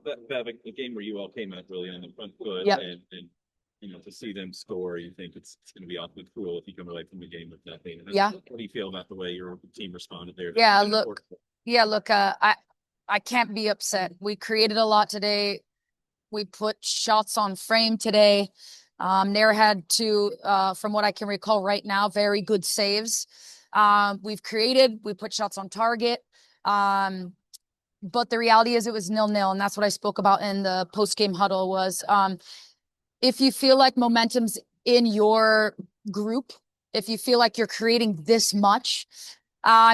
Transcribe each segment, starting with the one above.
Bev, a game where you all came out really on the front foot, Yep. and to see them score, you think it's going to be awfully cruel if you come away from the game with nothing. Yeah. What do you feel about the way your team responded there? Look, I can't be upset. We created a lot today. We put shots on frame today. Nair had two, from what I can recall right now, very good saves. We put shots on target. But the reality is it was 0-0, and that's what I spoke about in the post-game huddle was, if you feel like momentum's in your group, if you feel like you're creating this much,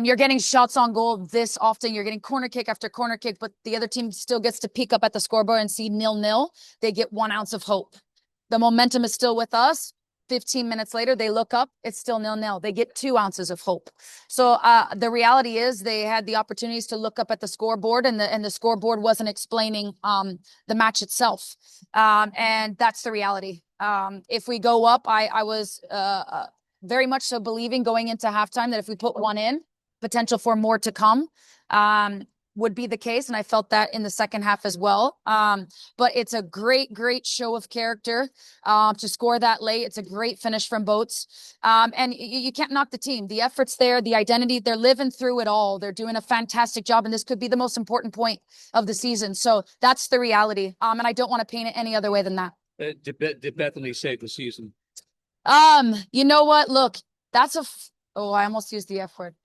you're getting shots on goal this often, you're getting corner kick after corner kick, but the other team still gets to peek up at the scoreboard and see 0-0, they get 1 ounce of hope. The momentum is still with us. 15 minutes later, they look up, it's still 0-0. They get 2 ounces of hope. So the reality is they had the opportunities to look up at the scoreboard, and the scoreboard wasn't explaining the match itself. And that's the reality. If we go up, I was very much so believing going into halftime that if we put one in, potential for more to come would be the case. And I felt that in the second half as well. But it's a great show of character to score that late. It's a great finish from Boats. And you can't knock the team. The effort's there, the identity, they're living through it all. They're doing a fantastic job. And this could be the most important point of the season. So that's the reality. And I don't want to paint it any other way than that. Did Bethany save the season? You know what? Look, that's I almost used the F word.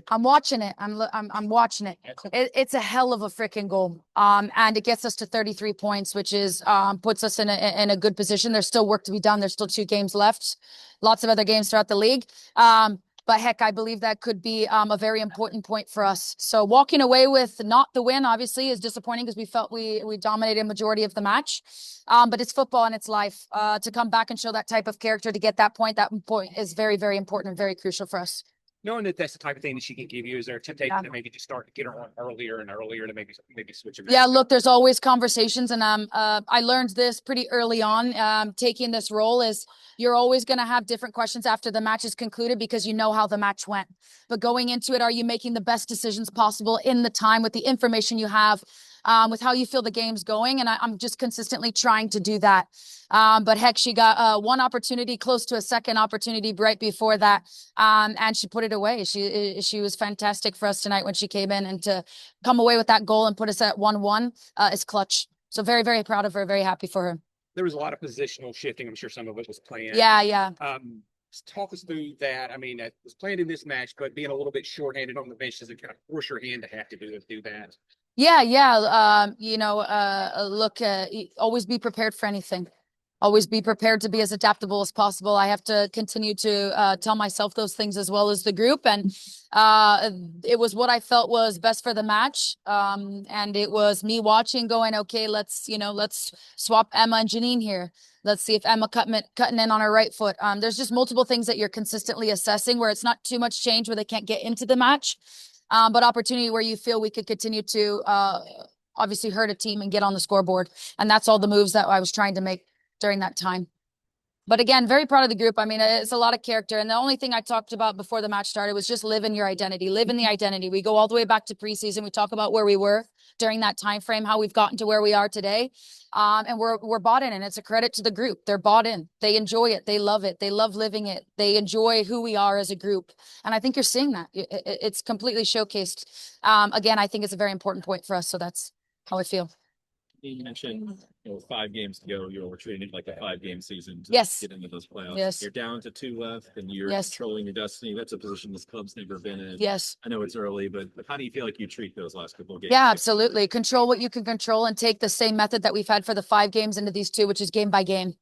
I'm watching it. I'm watching it. It's a hell of a freaking goal. And it gets us to 33 points, which is puts us in a good position. There's still work to be done. There's still 2 games left. Lots of other games throughout the league. But heck, I believe that could be a very important point for us. So walking away with not the win, obviously, is disappointing because we felt we dominated a majority of the match. But it's football and it's life. To come back and show that type of character, to get that point is very, very important and very crucial for us. Knowing that that's the type of thing that she can give you, is there a temptation to maybe just start to get her on earlier and earlier to maybe switch it? Yeah, look, there's always conversations, and I learned this pretty early on. Taking this role is you're always going to have different questions after the match is concluded because you know how the match went. But going into it, are you making the best decisions possible in the time with the information you have, with how you feel the game's going? And I'm just consistently trying to do that. But heck, she got one opportunity, close to a second opportunity right before that, and she put it away. She was fantastic for us tonight when she came in, and to come away with that goal and put us at 1-1 is clutch. So very, very proud of her, very happy for her. There was a lot of positional shifting. I'm sure some of it was planned. Yeah. Talk us through that. I mean, it was planned in this match, but being a little bit shorthanded on the bench, does it kind of force your hand to have to do that? Yeah. Look, always be prepared for anything. Always be prepared to be as adaptable as possible. I have to continue to tell myself those things as well as the group. And it was what I felt was best for the match. And it was me watching going, okay, let's swap Emma and Janine here. Let's see if Emma cutting in on her right foot. There's just multiple things that you're consistently assessing where it's not too much change where they can't get into the match. But opportunity where you feel we could continue to obviously hurt a team and get on the scoreboard. And that's all the moves that I was trying to make during that time. But again, very proud of the group. I mean, it's a lot of character. And the only thing I talked about before the match started was just live in your identity, live in the identity. We go all the way back to preseason. We talk about where we were during that time frame, how we've gotten to where we are today. And we're bought in, and it's a credit to the group. They're bought in. They enjoy it. They love it. They love living it. They enjoy who we are as a group. And I think you're seeing that. It's completely showcased. Again, I think it's a very important point for us. So that's how I feel. You mentioned 5 games to go. We're treating it like a 5-game season to get into those playoffs. Yes. You're down to 2 left, and you're controlling your destiny. That's a position this club's never been in. Yes. I know it's early, but how do you feel like you treat those last couple of games? Yeah, absolutely. Control what you can control and take the same method that we've had for the 5 games into these 2, which is game by game.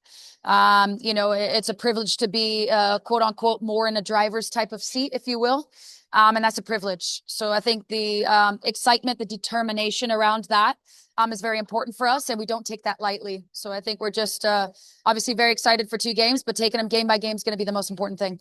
It's a privilege to be quote unquote more in a driver's type of seat, if you will. And that's a privilege. So I think the excitement, the determination around that is very important for us, and we don't take that lightly. So I think we're just obviously very excited for 2 games, but taking them game by game is going to be the most important thing.